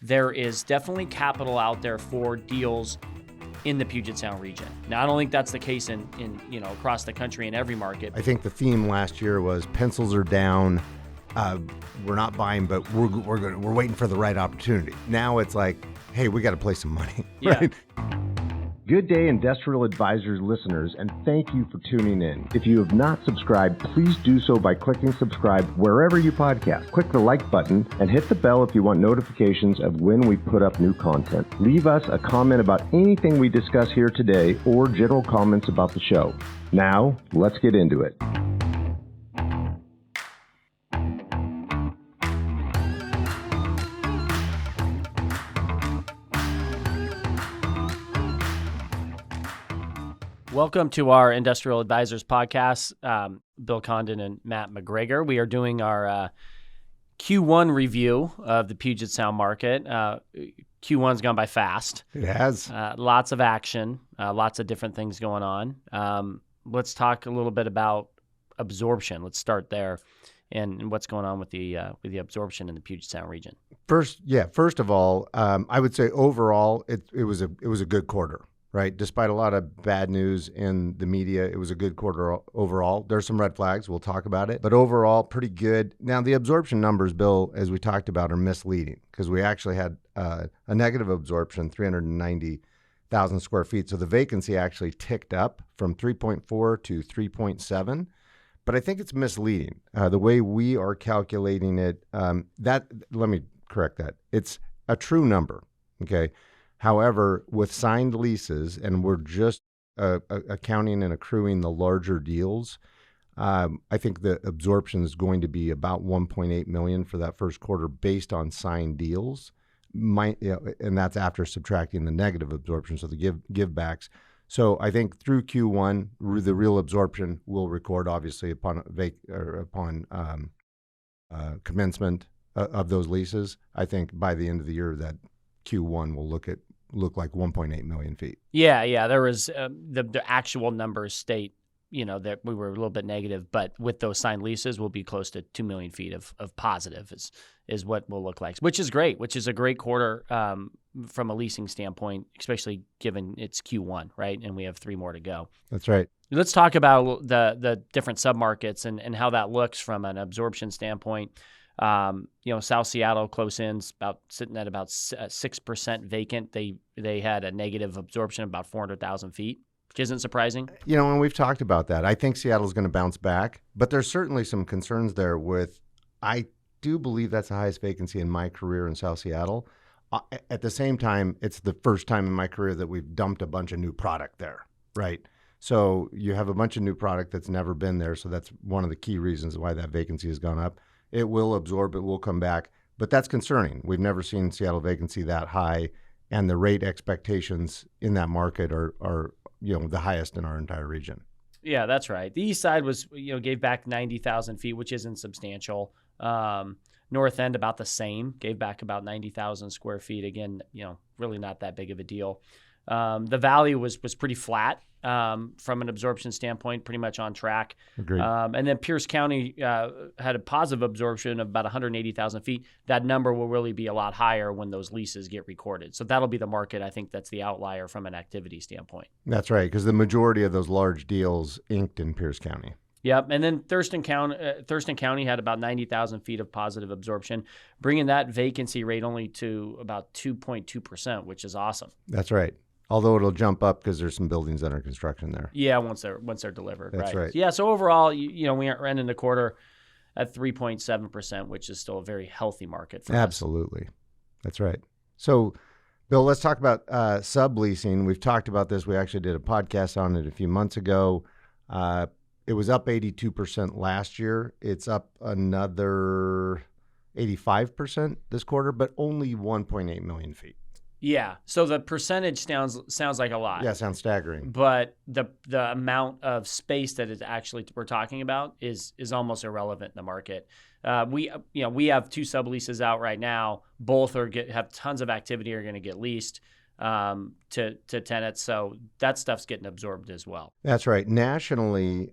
there is definitely capital out there for deals in the Puget Sound region. Now, I don't think that's the case in across the country in every market. I think the theme last year was pencils are down. We're not buying, but we're waiting for the right opportunity. Now it's like, hey, we got to play some money. Right? Yeah. Good day, Industrial Advisors listeners, and thank you for tuning in. If you have not subscribed, please do so by clicking subscribe wherever you podcast. Click the like button and hit the bell if you want notifications of when we put up new content. Leave us a comment about anything we discuss here today or general comments about the show. Now, let's get into it. Welcome to our Industrial Advisors podcast. Bill Condon and Matt McGregor. We are doing our Q1 review of the Puget Sound market. Q1's gone by fast. It has. Lots of action, lots of different things going on. Let's talk a little bit about absorption. Let's start there and what's going on with the absorption in the Puget Sound region. First of all, I would say overall it was a good quarter. Right. Despite a lot of bad news in the media, it was a good quarter overall. There's some red flags. We'll talk about it. But overall, pretty good. Now, the absorption numbers, Bill, as we talked about, are misleading because we actually had a negative absorption, 390,000 square feet. So the vacancy actually ticked up from 3.4 to 3.7. But I think it's misleading. The way we are calculating it, let me correct that. It's a true number. Okay. However, with signed leases, and we're just accounting and accruing the larger deals, I think the absorption is going to be about 1.8 million for that first quarter based on signed deals, and that's after subtracting the negative absorption, so the give backs. So I think through Q1, the real absorption will record obviously upon commencement of those leases. I think by the end of the year that Q1 will look like 1.8 million feet. Yeah. There was the actual numbers state, that we were a little bit negative, but with those signed leases, we'll be close to 2 million feet of positive is what we'll look like, which is great, which is a great quarter from a leasing standpoint, especially given it's Q1, right? And we have 3 more to go. That's right. Let's talk about the different submarkets and how that looks from an absorption standpoint. South Seattle close in's sitting at about 6% vacant. They had a negative absorption of about 400,000 feet, which isn't surprising. And we've talked about that. I think Seattle's going to bounce back, but there's certainly some concerns there I do believe that's the highest vacancy in my career in South Seattle. At the same time, it's the first time in my career that we've dumped a bunch of new product there, right? So you have a bunch of new product that's never been there. So that's one of the key reasons why that vacancy has gone up. It will absorb, it will come back, but that's concerning. We've never seen Seattle vacancy that high, and the rate expectations in that market are the highest in our entire region. Yeah, that's right. The east side was, gave back 90,000 feet, which isn't substantial. North end about the same, gave back about 90,000 square feet. Again, really not that big of a deal. The valley was pretty flat from an absorption standpoint, pretty much on track. Agreed. And then Pierce County had a positive absorption of about 180,000 feet. That number will really be a lot higher when those leases get recorded. So that'll be the market. I think that's the outlier from an activity standpoint. That's right, because the majority of those large deals inked in Pierce County. Yep, and then Thurston County had about 90,000 feet of positive absorption, bringing that vacancy rate only to about 2.2%, which is awesome. That's right. Although it'll jump up because there's some buildings under construction there. Yeah, once they're delivered. That's right. Yeah, so overall, we are ending the quarter at 3.7%, which is still a very healthy market for us. Absolutely. That's right. So, Bill, let's talk about subleasing. We've talked about this. We actually did a podcast on it a few months ago. It was up 82% last year. It's up another 85% this quarter, but only 1.8 million feet. Yeah. So the percentage sounds like a lot. Yeah, sounds staggering. But the amount of space that is actually we're talking about is almost irrelevant in the market. We have 2 subleases out right now. Both have tons of activity, are going to get leased to tenants. So that stuff's getting absorbed as well. That's right. Nationally,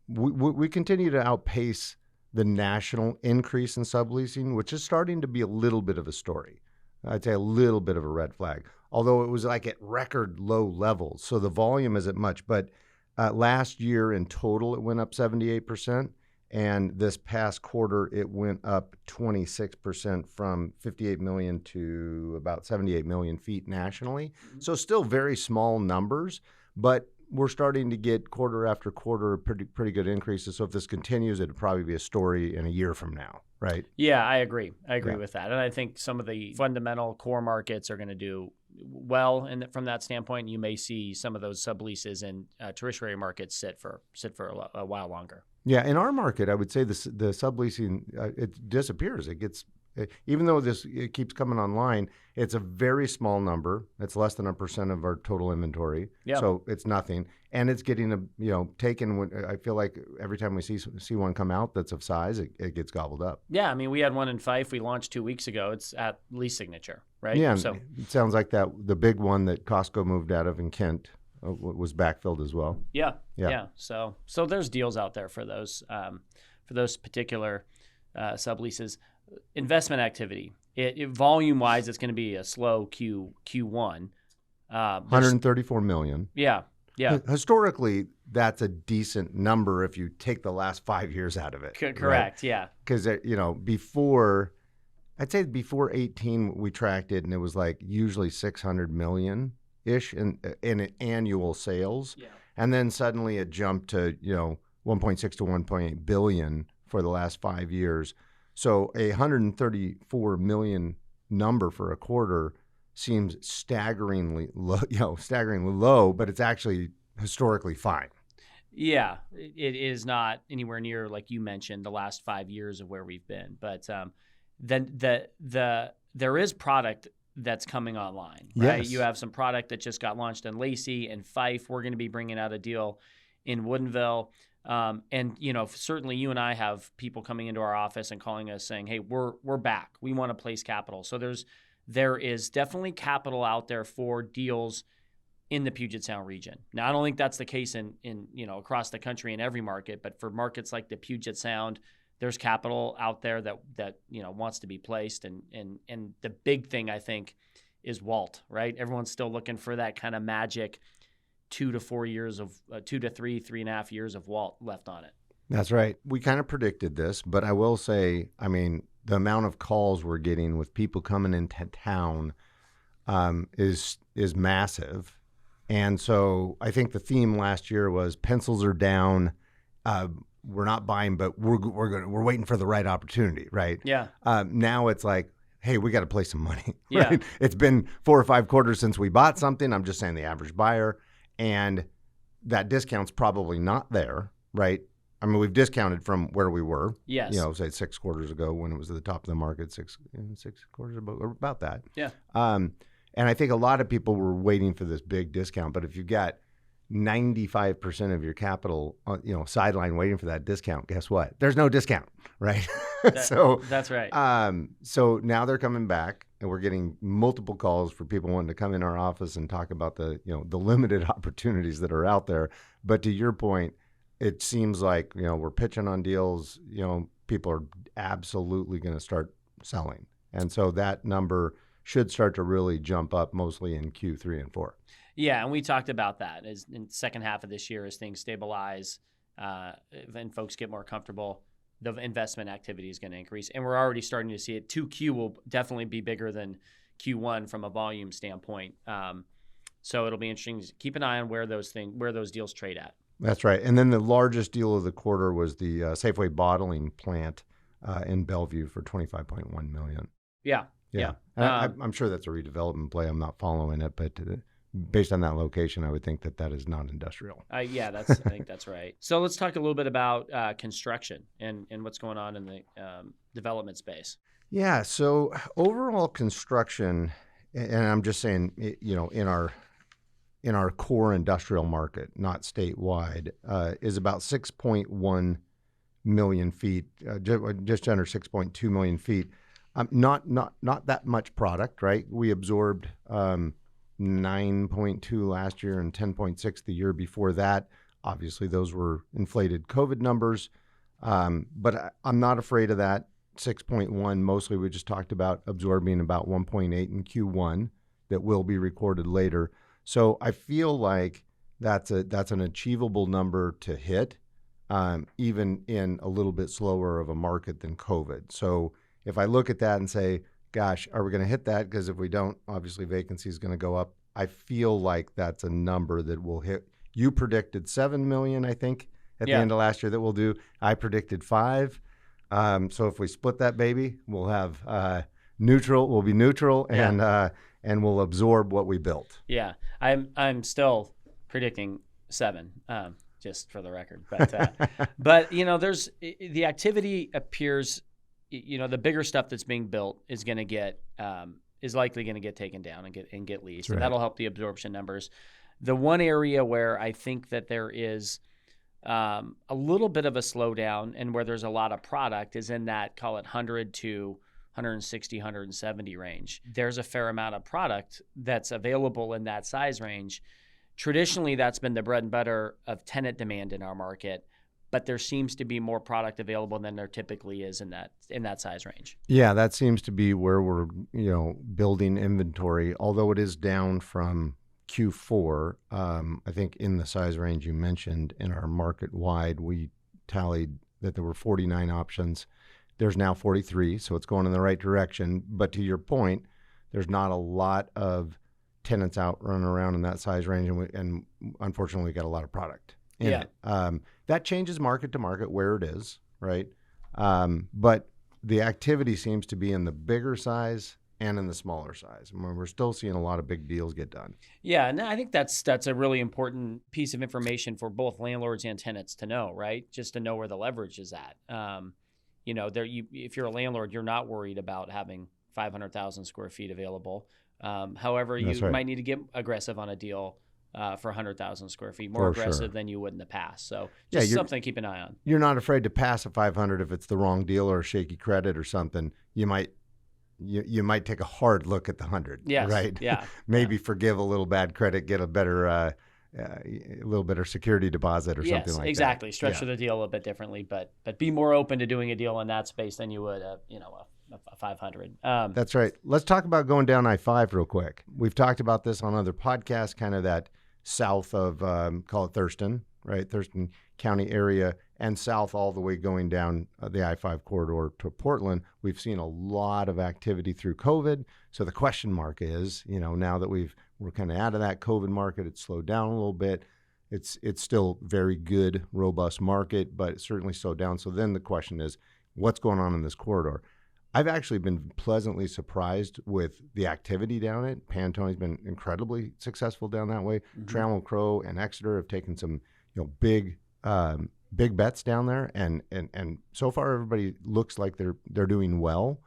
we continue to outpace the national increase in subleasing, which is starting to be a little bit of a story. I'd say a little bit of a red flag, although it was like at record low levels. So the volume isn't much, but last year in total, it went up 78%. And this past quarter, it went up 26% from 58 million to about 78 million feet nationally. So still very small numbers, but we're starting to get quarter after quarter pretty good increases. So if this continues, it'll probably be a story in a year from now, right? Yeah, I agree. With that. And I think some of the fundamental core markets are going to do well from that standpoint. You may see some of those subleases and tertiary markets sit for a while longer. Yeah, in our market, I would say the subleasing, it disappears. It gets, even though it keeps coming online, it's a very small number. It's less than 1% of our total inventory. Yeah. So it's nothing, and it's getting taken. I feel like every time we see one come out that's of size, it gets gobbled up. Yeah, I mean, we had one in Fife. We launched 2 weeks ago. It's at lease signature, right? Yeah, so it sounds like the big one that Costco moved out of in Kent was backfilled as well. Yeah. So there's deals out there for those particular subleases. Investment activity, volume wise, it's going to be a slow Q1. 134 million. Yeah. Historically, that's a decent number if you take the last 5 years out of it. Correct. Right? Yeah. Because before 18, we tracked it, and it was like usually 600 million. Ish in annual sales, and then suddenly it jumped to 1.6 to 1.8 billion for the last 5 years. So a 134 million number for a quarter seems staggeringly low, but it's actually historically fine. Yeah, it is not anywhere near, like you mentioned, the last 5 years of where we've been. But then there is product that's coming online, right? Yes. You have some product that just got launched in Lacey and Fife. We're going to be bringing out a deal in Woodinville. And certainly you and I have people coming into our office and calling us saying, hey, we're back. We want to place capital. So there is definitely capital out there for deals in the Puget Sound region. Now, I don't think that's the case in across the country in every market, but for markets like the Puget Sound, there's capital out there that wants to be placed, and the big thing I think is WALT, right? Everyone's still looking for that kind of magic 2 to 3, 3.5 years of WALT left on it. That's right. We kind of predicted this, but I will say, I mean, the amount of calls we're getting with people coming into town is massive, and so I think the theme last year was pencils are down. We're not buying, but we're waiting for the right opportunity, right? Yeah. Now it's like, hey, we got to place some money. Yeah. Right? It's been 4 or 5 quarters since we bought something. I'm just saying the average buyer, and that discount's probably not there, right? I mean, we've discounted from where we were. Yes. Say 6 quarters ago when it was at the top of the market, six quarters ago, or about that. Yeah. And I think a lot of people were waiting for this big discount, but if you've got 95% of your capital, sideline waiting for that discount, guess what? There's no discount, right? So that's right. So now they're coming back, and we're getting multiple calls for people wanting to come in our office and talk about the limited opportunities that are out there. But to your point, it seems like, we're pitching on deals, people are absolutely going to start selling. And so that number should start to really jump up mostly in Q3 and 4. Yeah, and we talked about that as in the second half of this year as things stabilize and folks get more comfortable, the investment activity is going to increase. And we're already starting to see it. 2Q will definitely be bigger than Q1 from a volume standpoint. So it'll be interesting to keep an eye on where those deals trade at. That's right. And then the largest deal of the quarter was the Safeway bottling plant in Bellevue for $25.1 million. Yeah. I'm sure that's a redevelopment play. I'm not following it, but based on that location, I would think that is not industrial. I think that's right. So let's talk a little bit about construction and what's going on in the development space. Yeah. So overall construction, and I'm just saying, in our core industrial market, not statewide, is about 6.1 million feet, just under 6.2 million feet. Not that much product, right? We absorbed 9.2 last year and 10.6 the year before that. Obviously, those were inflated COVID numbers, but I'm not afraid of that. 6.1, mostly we just talked about absorbing about 1.8 in Q1 that will be recorded later. So I feel like that's an achievable number to hit, even in a little bit slower of a market than COVID. So if I look at that and say, gosh, are we going to hit that? Because if we don't, obviously vacancy is going to go up. I feel like that's a number that will hit. You predicted 7 million, I think, at the end of last year that we'll do. I predicted 5. So if we split that baby, we'll have neutral. We'll be neutral, and we'll absorb what we built. Yeah, I'm still predicting 7, just for the record. But there's the activity appears. The bigger stuff that's being built is going to get is likely going to get taken down and get leased, and that'll help the absorption numbers. The one area where I think that there is a little bit of a slowdown and where there's a lot of product is in that, call it 100 to 160, 170 range. There's a fair amount of product that's available in that size range. Traditionally, that's been the bread and butter of tenant demand in our market, but there seems to be more product available than there typically is in that size range. Yeah, that seems to be where we're building inventory, although it is down from Q4. I think in the size range you mentioned in our market wide, we tallied that there were 49 options. There's now 43, so it's going in the right direction. But to your point, there's not a lot of tenants out running around in that size range, and unfortunately, we got a lot of product in it. That changes market to market where it is, right? But the activity seems to be in the bigger size and in the smaller size. I mean, we're still seeing a lot of big deals get done. Yeah, and I think that's a really important piece of information for both landlords and tenants to know, right? Just to know where the leverage is at. If you're a landlord, you're not worried about having 500,000 square feet available. However, you might need to get aggressive on a deal for 100,000 square feet, more aggressive than you would in the past. So just something to keep an eye on. You're not afraid to pass a 500 if it's the wrong deal or a shaky credit or something. You might take a hard look at the 100, right? Yeah. Maybe forgive a little bad credit, get a better, a little better security deposit or something like that. Exactly. Structure the deal a little bit differently, but be more open to doing a deal in that space than you would a 500. That's right. Let's talk about going down I-5 real quick. We've talked about this on other podcasts, kind of that south of, call it Thurston, right? Thurston County area, and south all the way going down the I-5 corridor to Portland. We've seen a lot of activity through COVID. So the question mark is, now that we're kind of out of that COVID market, it's slowed down a little bit. It's still very good, robust market, but it's certainly slowed down. So then the question is, what's going on in this corridor? I've actually been pleasantly surprised with the activity down it. Pantone's been incredibly successful down that way. Mm-hmm. Trammell Crow and Exeter have taken some, big bets down there, and so far everybody looks like they're doing well.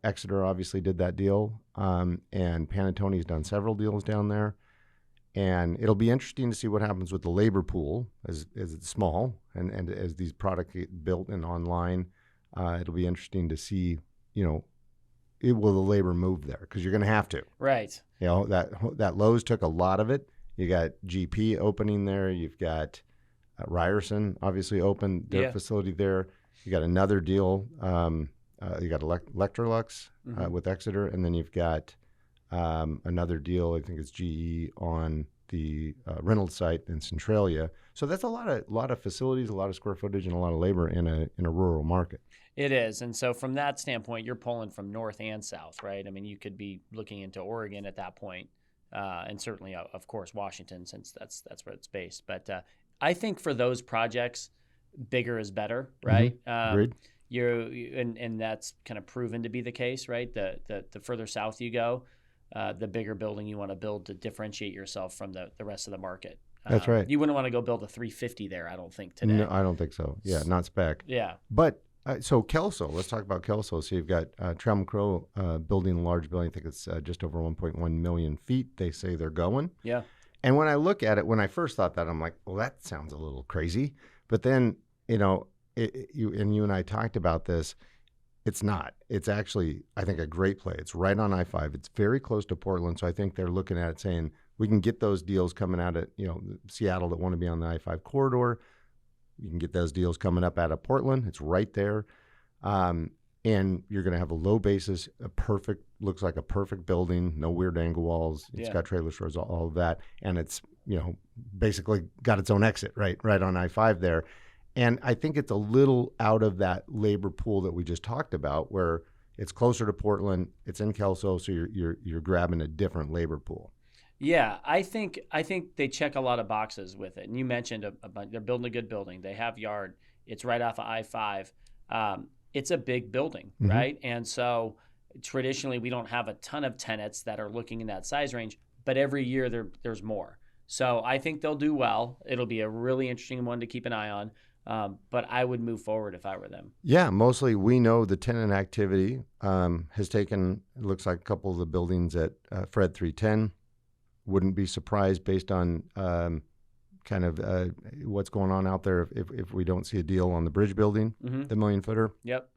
Exeter obviously did that deal, and Pantone's done several deals down there. And it'll be interesting to see what happens with the labor pool as it's small and as these products get built and online. It'll be interesting to see, will the labor move there? Because you're going to have to. Right. That Lowe's took a lot of it. You got GP opening there. You've got Ryerson obviously opened their facility there. You got another deal. You got Electrolux with Exeter, and then you've got another deal. I think it's GE on the Reynolds site in Centralia. So that's a lot of facilities, a lot of square footage, and a lot of labor in a rural market. It is. And so from that standpoint, you're pulling from north and south, right? I mean, you could be looking into Oregon at that point, and certainly, of course, Washington, since that's where it's based. But I think for those projects, bigger is better, right? Agreed. And that's kind of proven to be the case, right? The further south you go, the bigger building you want to build to differentiate yourself from the rest of the market. That's right. You wouldn't want to go build a 350 there, I don't think, today. No, I don't think so. Yeah, not spec. Yeah. But so Kelso, let's talk about Kelso. So you've got Trammell Crow building a large building. I think it's just over 1.1 million feet. They say they're going. Yeah. And when I look at it, when I first thought that, I'm like, well, that sounds a little crazy. But then, you and I talked about this. It's not. It's actually, I think, a great play. It's right on I-5. It's very close to Portland. So I think they're looking at it saying, we can get those deals coming out of, Seattle that want to be on the I-5 corridor. You can get those deals coming up out of Portland. It's right there. and you're going to have a low basis, looks like a perfect building, no weird angle walls. It's got trailer stores, all of that. And it's, basically got its own exit right on I-5 there. And I think it's a little out of that labor pool that we just talked about, where it's closer to Portland, it's in Kelso, so you're grabbing a different labor pool. Yeah, I think they check a lot of boxes with it. And you mentioned they're building a good building. They have yard. It's right off of I-5. It's a big building, right? And so traditionally we don't have a ton of tenants that are looking in that size range, but every year there's more. So I think they'll do well. It'll be a really interesting one to keep an eye on. But I would move forward if I were them. Yeah, mostly we know the tenant activity has taken, it looks like a couple of the buildings at Fred 310. Wouldn't be surprised based on kind of what's going on out there if we don't see a deal on the bridge building, the million footer. Yep.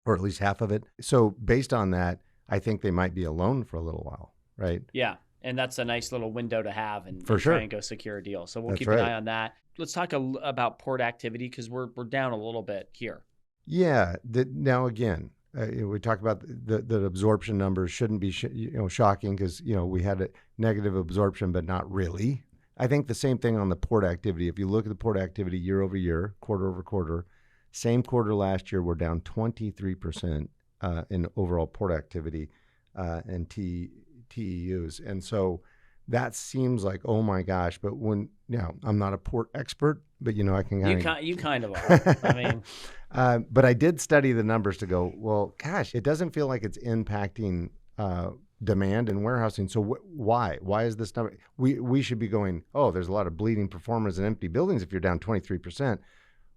Or at least half of it. So based on that, I think they might be alone for a little while, right? Yeah. And that's a nice little window to have and for sure. Try and go secure a deal. So we'll keep an eye on that. Let's talk about port activity because we're down a little bit here. Yeah. Now, again, we talk about the absorption numbers shouldn't be shocking because, we had a negative absorption, but not really. I think the same thing on the port activity. If you look at the port activity year over year, quarter over quarter, same quarter last year, we're down 23% in overall port activity and TEUs. And so that seems like, oh my gosh, but I'm not a port expert, but I can you kind of are. I mean, but I did study the numbers to go, well, gosh, it doesn't feel like it's impacting demand and warehousing. So why is this number? We should be going, oh, there's a lot of bleeding performers and empty buildings if you're down 23%.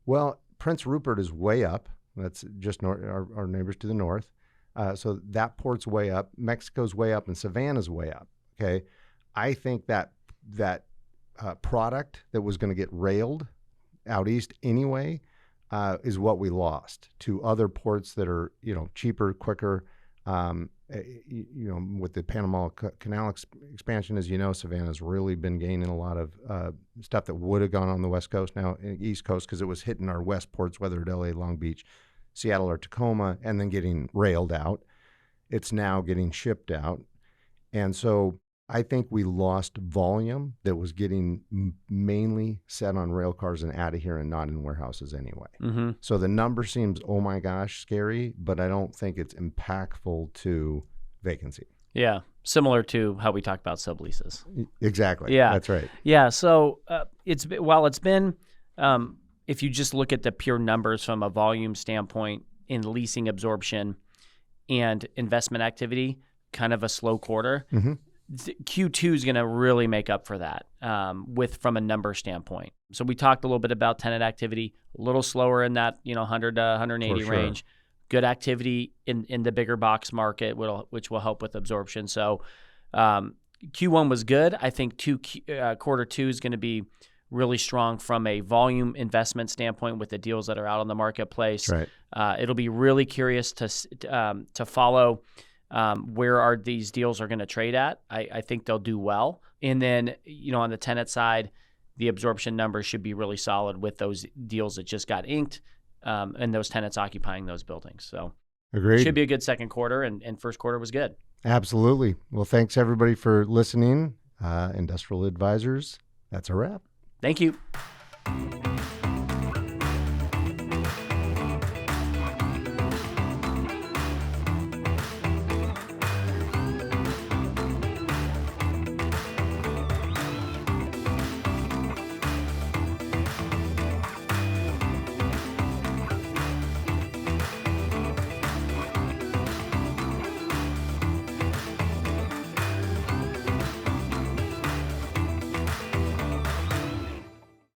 Well, Prince Rupert is way up. That's just our neighbors to the north. So that port's way up. Mexico's way up, and Savannah's way up. Okay, I think that product that was going to get railed out east anyway is what we lost to other ports that are cheaper, quicker. With the Panama Canal expansion, as Savannah's really been gaining a lot of stuff that would have gone on the West Coast now, East Coast, because it was hitting our west ports, whether at LA, Long Beach, Seattle, or Tacoma, and then getting railed out. It's now getting shipped out. And so I think we lost volume that was getting mainly set on rail cars and out of here and not in warehouses anyway. So the number seems, oh my gosh, scary, but I don't think it's impactful to vacancy. Yeah, similar to how we talked about subleases. Exactly. Yeah, that's right. Yeah, so it's been if you just look at the pure numbers from a volume standpoint in leasing absorption and investment activity, kind of a slow quarter. Q2 is going to really make up for that from a number standpoint. So we talked a little bit about tenant activity, a little slower in that 100 to 180 range. Good activity in the bigger box market, which will help with absorption. So Q1 was good. I think quarter two is going to be really strong from a volume investment standpoint with the deals that are out on the marketplace. Right. It'll be really curious to follow where these deals are going to trade at. I think they'll do well. And then, on the tenant side, the absorption numbers should be really solid with those deals that just got inked and those tenants occupying those buildings. So agreed. It should be a good second quarter, and first quarter was good. Absolutely. Well, thanks everybody for listening. Industrial Advisors, that's a wrap. Thank you.